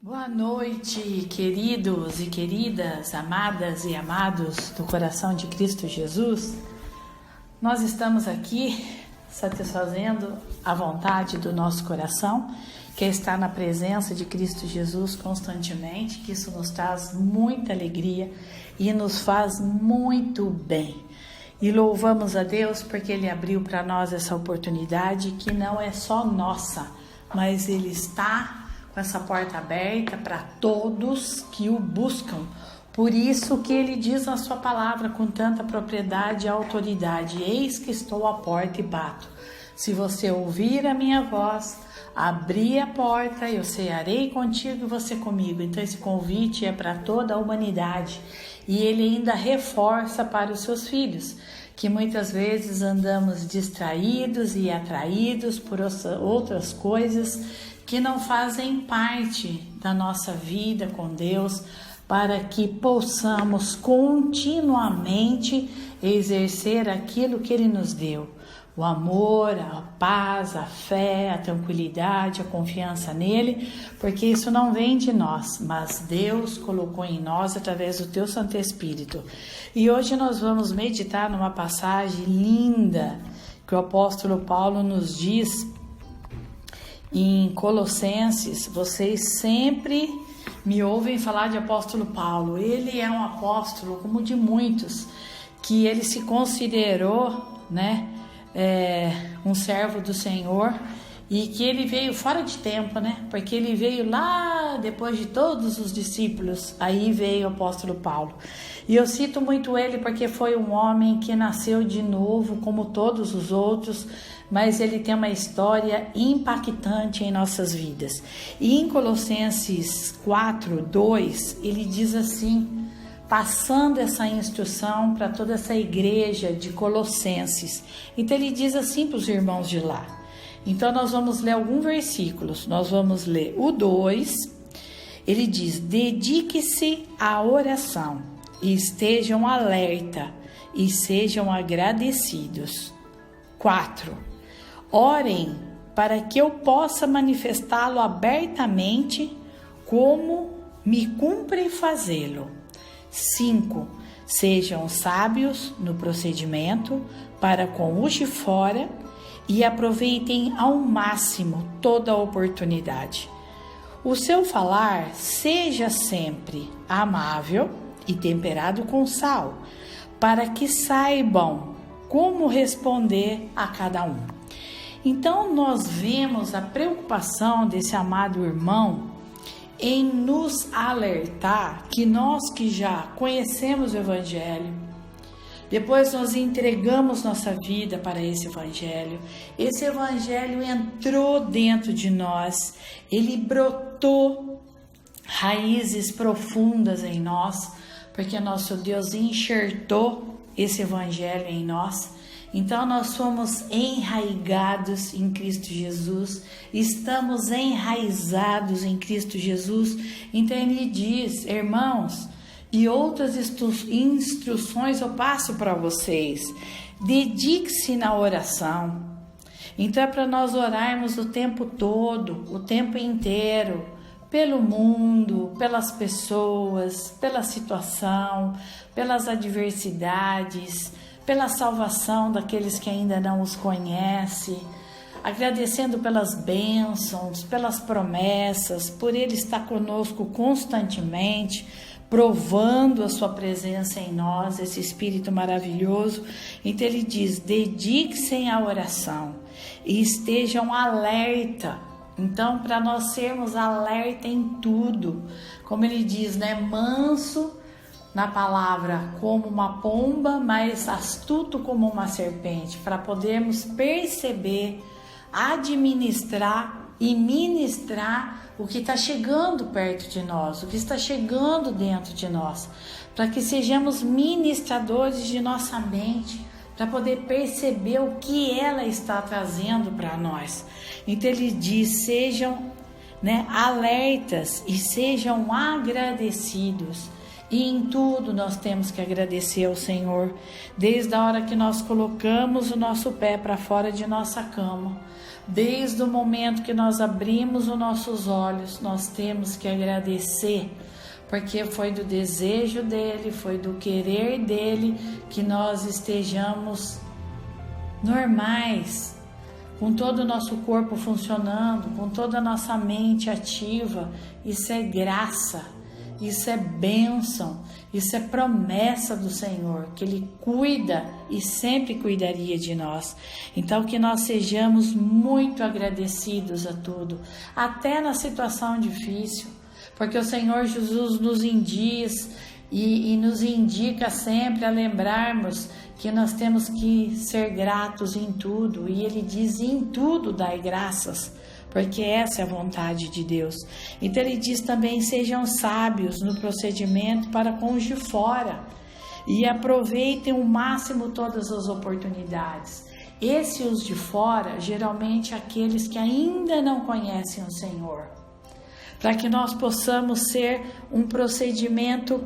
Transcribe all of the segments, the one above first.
Boa noite, queridos e queridas, amadas e amados do coração de Cristo Jesus. Nós estamos aqui satisfazendo a vontade do nosso coração, que é estar na presença de Cristo Jesus constantemente, que isso nos traz muita alegria e nos faz muito bem. E louvamos a Deus porque Ele abriu para nós essa oportunidade que não é só nossa, mas Ele está com essa porta aberta para todos que o buscam. Por isso que ele diz na sua palavra com tanta propriedade e autoridade: eis que estou à porta e bato. Se você ouvir a minha voz, abrir a porta, eu cearei contigo e você comigo. Então esse convite é para toda a humanidade. E ele ainda reforça para os seus filhos, que muitas vezes andamos distraídos e atraídos por outras coisas que não fazem parte da nossa vida com Deus, para que possamos continuamente exercer aquilo que Ele nos deu: o amor, a paz, a fé, a tranquilidade, a confiança nele, porque isso não vem de nós, mas Deus colocou em nós através do Teu Santo Espírito. E hoje nós vamos meditar numa passagem linda que o apóstolo Paulo nos diz em Colossenses. Vocês sempre me ouvem falar de apóstolo Paulo. Ele é um apóstolo como de muitos, que ele se considerou, um servo do Senhor, e que ele veio fora de tempo, porque ele veio lá depois de todos os discípulos. Aí veio o apóstolo Paulo. E eu cito muito ele porque foi um homem que nasceu de novo como todos os outros, mas ele tem uma história impactante em nossas vidas. E em Colossenses 4:2, ele diz assim, passando essa instrução para toda essa igreja de Colossenses. Então ele diz assim para os irmãos de lá. Então nós vamos ler alguns versículos. Nós vamos ler o 2. Ele diz: dedique-se à oração e estejam alerta e sejam agradecidos. 4. Orem para que eu possa manifestá-lo abertamente como me cumpre fazê-lo. 5. Sejam sábios no procedimento para com os de fora e aproveitem ao máximo toda a oportunidade. O seu falar seja sempre amável e temperado com sal, para que saibam como responder a cada um. Então nós vemos a preocupação desse amado irmão em nos alertar que nós que já conhecemos o Evangelho, depois nós entregamos nossa vida para esse Evangelho entrou dentro de nós, ele brotou raízes profundas em nós, porque nosso Deus enxertou esse Evangelho em nós. Então nós somos enraizados em Cristo Jesus, estamos enraizados em Cristo Jesus. Então ele diz: irmãos, e outras instruções eu passo para vocês, dedique-se na oração. Então é para nós orarmos o tempo todo, o tempo inteiro, pelo mundo, pelas pessoas, pela situação, pelas adversidades, pela salvação daqueles que ainda não os conhecem, agradecendo pelas bênçãos, pelas promessas, por Ele estar conosco constantemente, provando a sua presença em nós, esse Espírito maravilhoso. Então ele diz: dedique-se à oração e estejam alerta. Então, para nós sermos alerta em tudo, como ele diz, manso na palavra como uma pomba, mas astuto como uma serpente, para podermos perceber, administrar e ministrar o que está chegando perto de nós, o que está chegando dentro de nós, para que sejamos ministradores de nossa mente, para poder perceber o que ela está trazendo para nós. Então ele diz: sejam alertas e sejam agradecidos. E em tudo nós temos que agradecer ao Senhor, desde a hora que nós colocamos o nosso pé para fora de nossa cama, Desde o momento que nós abrimos os nossos olhos, nós temos que agradecer, porque foi do desejo dele, foi do querer dele que nós estejamos normais, com todo o nosso corpo funcionando, com toda a nossa mente ativa. Isso é graça, isso é bênção, isso é promessa do Senhor, que Ele cuida e sempre cuidaria de nós. Então que nós sejamos muito agradecidos a tudo, até na situação difícil, porque o Senhor Jesus nos indiz e nos indica sempre a lembrarmos que nós temos que ser gratos em tudo, e Ele diz: em tudo dai graças, porque essa é a vontade de Deus. Então Ele diz também: sejam sábios no procedimento para com os de fora, e aproveitem o máximo todas as oportunidades. Os de fora, geralmente aqueles que ainda não conhecem o Senhor, para que nós possamos ser um procedimento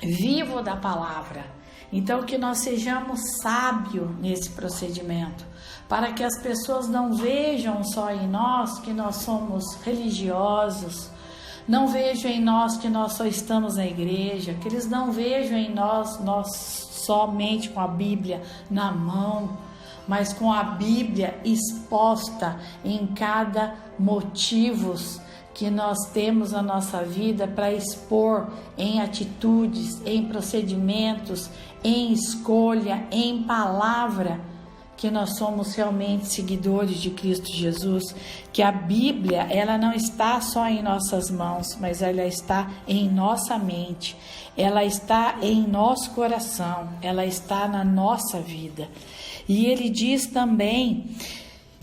vivo da palavra. Então que nós sejamos sábios nesse procedimento, para que as pessoas não vejam só em nós que nós somos religiosos, não vejam em nós que nós só estamos na igreja, que eles não vejam em nós somente com a Bíblia na mão, mas com a Bíblia exposta em cada motivos que nós temos na nossa vida para expor em atitudes, em procedimentos, em escolha, em palavra, que nós somos realmente seguidores de Cristo Jesus, que a Bíblia, ela não está só em nossas mãos, mas ela está em nossa mente, ela está em nosso coração, ela está na nossa vida. E ele diz também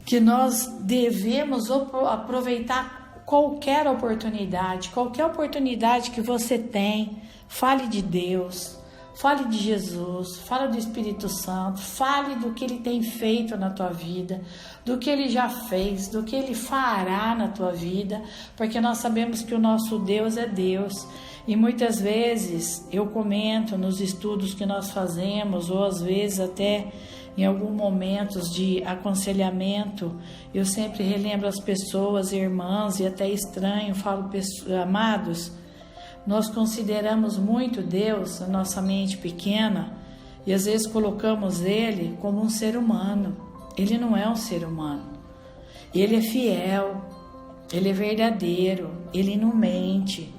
que nós devemos aproveitar qualquer oportunidade que você tem. Fale de Deus, fale de Jesus, fale do Espírito Santo, fale do que Ele tem feito na tua vida, do que Ele já fez, do que Ele fará na tua vida, porque nós sabemos que o nosso Deus é Deus. E muitas vezes eu comento nos estudos que nós fazemos, ou às vezes até em alguns momentos de aconselhamento, eu sempre relembro as pessoas, irmãs, e até estranho, falo: amados, nós consideramos muito Deus, a nossa mente pequena, e às vezes colocamos Ele como um ser humano. Ele não é um ser humano. Ele é fiel, Ele é verdadeiro, Ele não mente.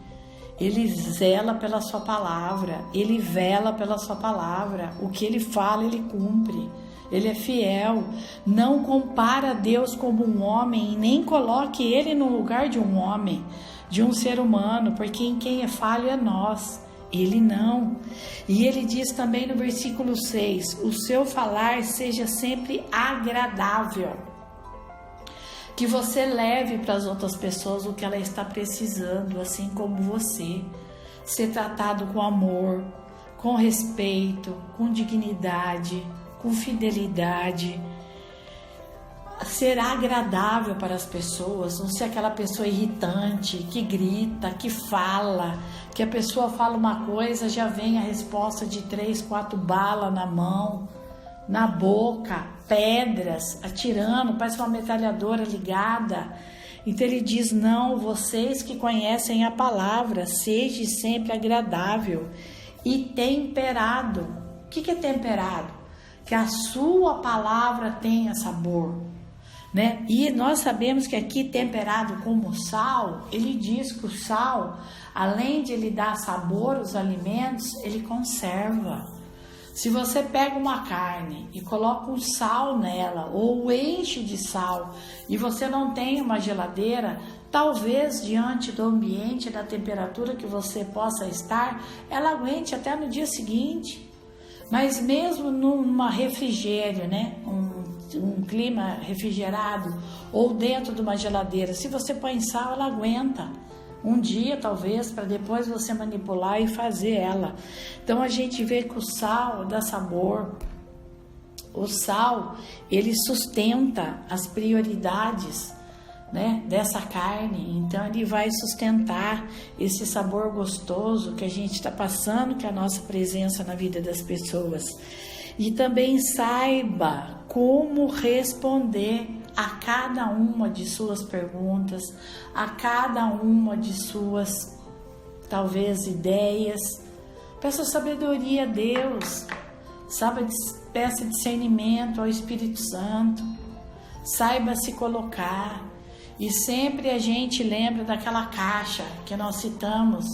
Ele zela pela sua palavra, Ele vela pela sua palavra. O que Ele fala, Ele cumpre. Ele é fiel. Não compara Deus como um homem, e nem coloque Ele no lugar de um homem, de um ser humano, porque em quem é falho é nós, Ele não. E Ele diz também no versículo 6, o seu falar seja sempre agradável, que você leve para as outras pessoas o que ela está precisando, assim como você. Ser tratado com amor, com respeito, com dignidade, com fidelidade. Ser agradável para as pessoas, não ser aquela pessoa irritante, que grita, que fala, que a pessoa fala uma coisa, já vem a resposta de 3, 4 balas na mão, na boca, pedras atirando, parece uma metralhadora ligada. Então ele diz: não, vocês que conhecem a palavra, seja sempre agradável e temperado. O que é temperado? Que a sua palavra tenha sabor, né? E nós sabemos que aqui temperado como sal, ele diz que o sal, além de ele dar sabor aos alimentos, ele conserva. Se você pega uma carne e coloca um sal nela, ou enche de sal, e você não tem uma geladeira, talvez diante do ambiente, da temperatura que você possa estar, ela aguente até no dia seguinte. Mas mesmo numa refrigério, né? Um clima refrigerado, ou dentro de uma geladeira, se você põe sal, ela aguenta um dia talvez, para depois você manipular e fazer ela. Então a gente vê que o sal dá sabor. O sal, ele sustenta as prioridades, né, dessa carne. Então ele vai sustentar esse sabor gostoso que a gente está passando, que é a nossa presença na vida das pessoas. E também saiba como responder a cada uma de suas perguntas, a cada uma de suas, talvez, ideias. Peça sabedoria a Deus, peça discernimento ao Espírito Santo, saiba se colocar. E sempre a gente lembra daquela caixa que nós citamos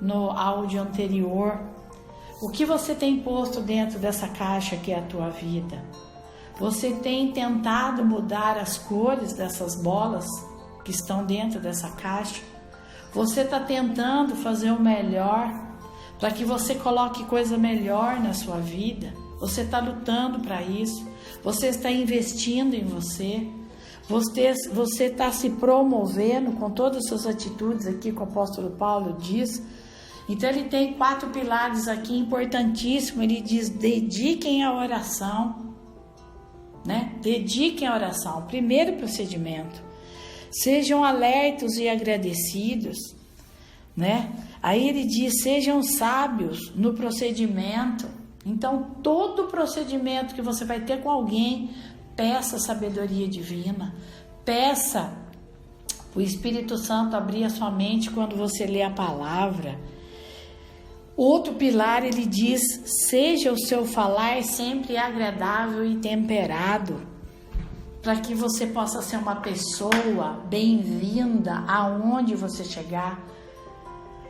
no áudio anterior. O que você tem posto dentro dessa caixa que é a tua vida? Você tem tentado mudar as cores dessas bolas que estão dentro dessa caixa? Você está tentando fazer o melhor para que você coloque coisa melhor na sua vida? Você está lutando para isso? Você está investindo em você? Você está se promovendo com todas as suas atitudes aqui que o apóstolo Paulo diz? Então ele tem 4 pilares aqui importantíssimos. Ele diz: dediquem a oração, né? Dediquem a oração. Primeiro procedimento. Sejam alertos e agradecidos, né? Aí ele diz: sejam sábios no procedimento. Então todo procedimento que você vai ter com alguém, peça sabedoria divina. Peça o Espírito Santo abrir a sua mente quando você lê a palavra. Outro pilar, ele diz: seja o seu falar sempre agradável e temperado, para que você possa ser uma pessoa bem-vinda aonde você chegar,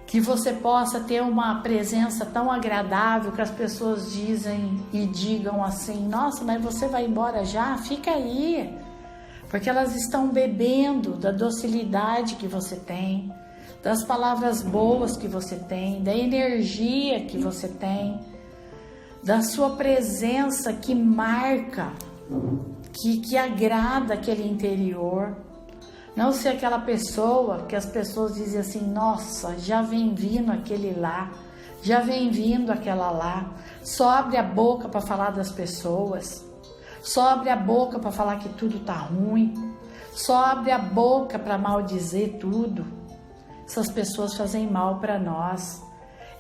que você possa ter uma presença tão agradável que as pessoas dizem e digam assim: nossa, mas você vai embora já? Fica aí, porque elas estão bebendo da docilidade que você tem, das palavras boas que você tem, da energia que você tem, da sua presença que marca, que agrada aquele interior. Não ser aquela pessoa que as pessoas dizem assim: nossa, já vem vindo aquele lá, já vem vindo aquela lá. Só abre a boca para falar das pessoas, só abre a boca para falar que tudo tá ruim, só abre a boca para maldizer tudo. Essas pessoas fazem mal para nós.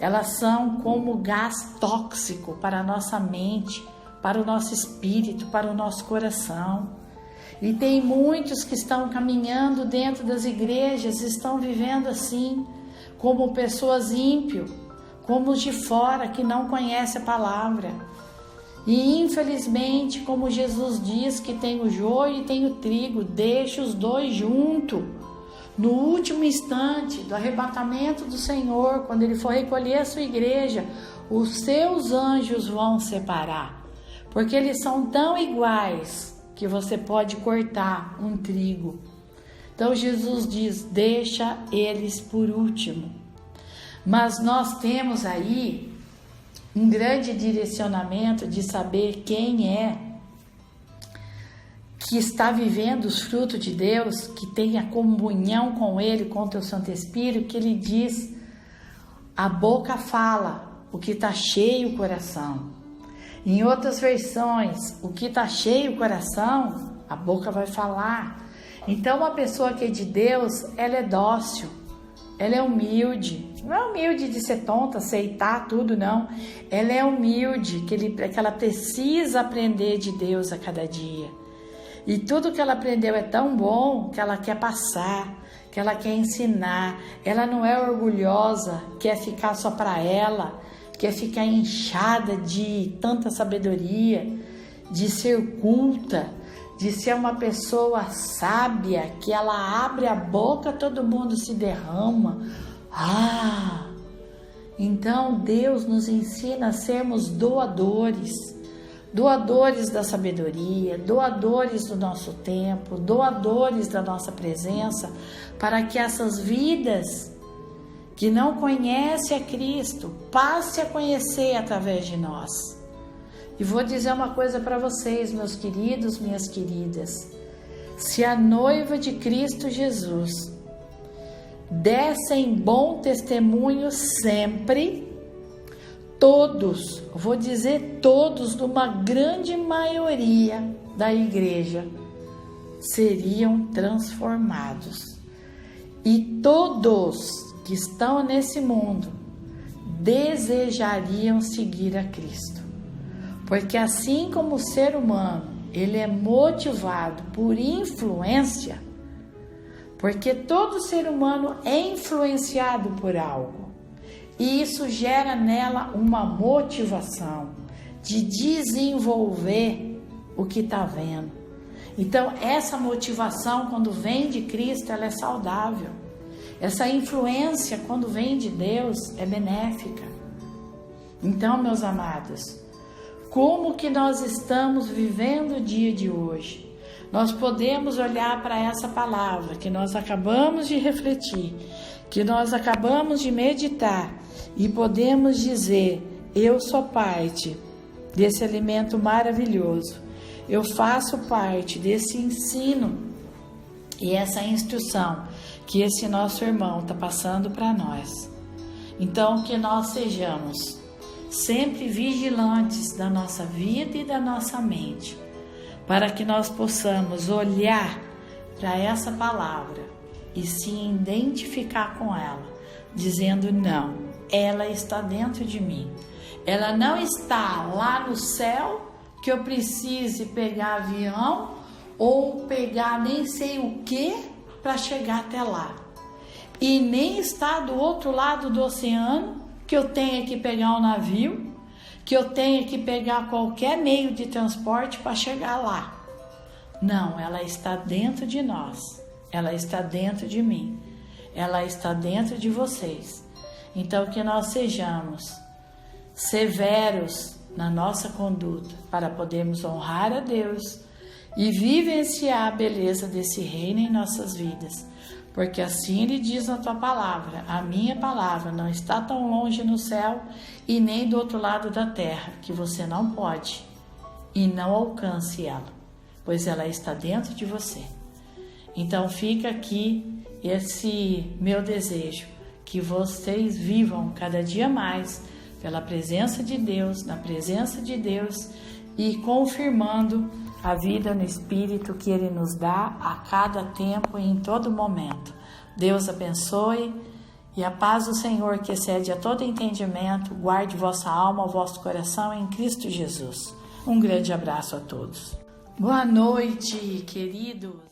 Elas são como gás tóxico para a nossa mente, para o nosso espírito, para o nosso coração. E tem muitos que estão caminhando dentro das igrejas, estão vivendo assim, como pessoas ímpias, como os de fora que não conhecem a palavra. E infelizmente, como Jesus diz que tem o joio e tem o trigo, deixa os dois juntos. No último instante do arrebatamento do Senhor, quando Ele for recolher a sua igreja, os seus anjos vão separar, porque eles são tão iguais que você pode cortar um trigo. Então Jesus diz: deixa eles por último. Mas nós temos aí um grande direcionamento de saber quem é que está vivendo os frutos de Deus, que tem a comunhão com Ele, com o teu Santo Espírito, que Ele diz: a boca fala o que está cheio o coração. Em outras versões, o que está cheio o coração, a boca vai falar. Então uma pessoa que é de Deus, ela é dócil, ela é humilde. Não é humilde de ser tonta, aceitar tudo, não. Ela é humilde, que ela precisa aprender de Deus a cada dia. E tudo que ela aprendeu é tão bom que ela quer passar, que ela quer ensinar. Ela não é orgulhosa, quer ficar só para ela, quer ficar inchada de tanta sabedoria, de ser culta, de ser uma pessoa sábia, que ela abre a boca, todo mundo se derrama. Então Deus nos ensina a sermos doadores da sabedoria, doadores do nosso tempo, doadores da nossa presença, para que essas vidas que não conhecem a Cristo passe a conhecer através de nós. E vou dizer uma coisa para vocês, meus queridos, minhas queridas: se a noiva de Cristo Jesus desse em bom testemunho sempre, todos, vou dizer todos, numa grande maioria da igreja, seriam transformados. E todos que estão nesse mundo desejariam seguir a Cristo. Porque assim como o ser humano ele é motivado por influência, porque todo ser humano é influenciado por algo. E isso gera nela uma motivação de desenvolver o que está vendo. Então, essa motivação, quando vem de Cristo, ela é saudável. Essa influência, quando vem de Deus, é benéfica. Então, meus amados, como que nós estamos vivendo o dia de hoje? Nós podemos olhar para essa palavra que nós acabamos de refletir, que nós acabamos de meditar, e podemos dizer: eu sou parte desse alimento maravilhoso, eu faço parte desse ensino e essa instrução que esse nosso irmão está passando para nós. Então, que nós sejamos sempre vigilantes da nossa vida e da nossa mente, para que nós possamos olhar para essa palavra e se identificar com ela, dizendo: não, ela está dentro de mim. Ela não está lá no céu, que eu precise pegar avião ou pegar nem sei o que para chegar até lá. E nem está do outro lado do oceano, que eu tenha que pegar um navio, que eu tenha que pegar qualquer meio de transporte para chegar lá. Não, ela está dentro de nós. Ela está dentro de mim. Ela está dentro de vocês. Então, que nós sejamos severos na nossa conduta para podermos honrar a Deus e vivenciar a beleza desse reino em nossas vidas. Porque assim Ele diz na tua palavra: a minha palavra não está tão longe no céu e nem do outro lado da terra, que você não pode e não alcance ela, pois ela está dentro de você. Então fica aqui esse meu desejo, que vocês vivam cada dia mais pela presença de Deus, na presença de Deus, e confirmando a vida no Espírito que Ele nos dá a cada tempo e em todo momento. Deus abençoe, e a paz do Senhor, que excede a todo entendimento, guarde vossa alma, o vosso coração em Cristo Jesus. Um grande abraço a todos. Boa noite, queridos.